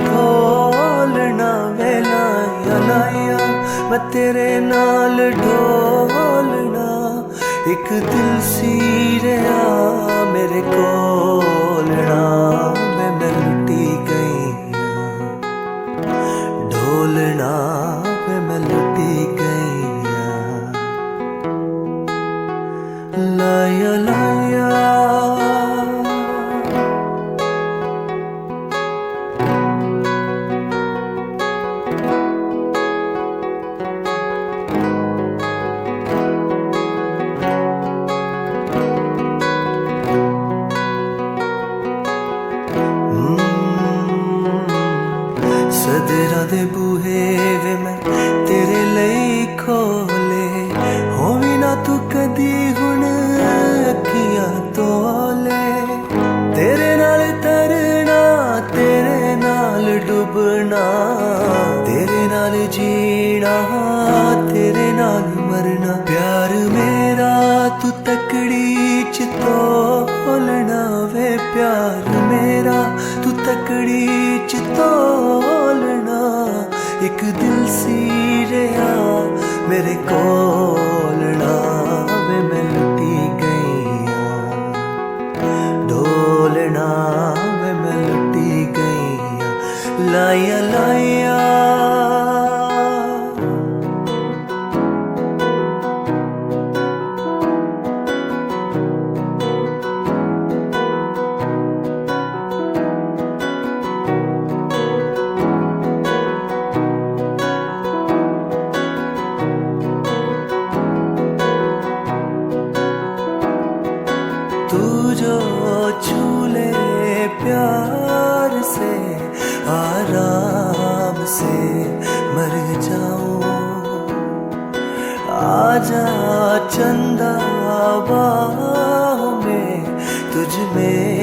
ढोलना वे लाया लाया मैं तेरे नाल ढोलना एक दिल सी रहा मेरे कोलना मैं लुटी गई ढोलना मैं लुटी गई लाया लाया सदरा दे बूहे वे मैं तेरे लई खोले होवी ना तू कदी हुण अखियां तोले तेरे नाल तरना तेरे नाल डुबना तेरे नाल जीना तेरे नाल मरना प्यार मेरा तू तकड़ी च तोलना वे प्यार मेरा तू तकड़ी च तोलना एक दिल सी रहा मेरे कोलना वे मैं लुटी गई ढोलना वे मैं लुटी गई लाया लाया तू जो छूले प्यार से आराम से मर जाऊं आजा चंदा बाहों में तुझ में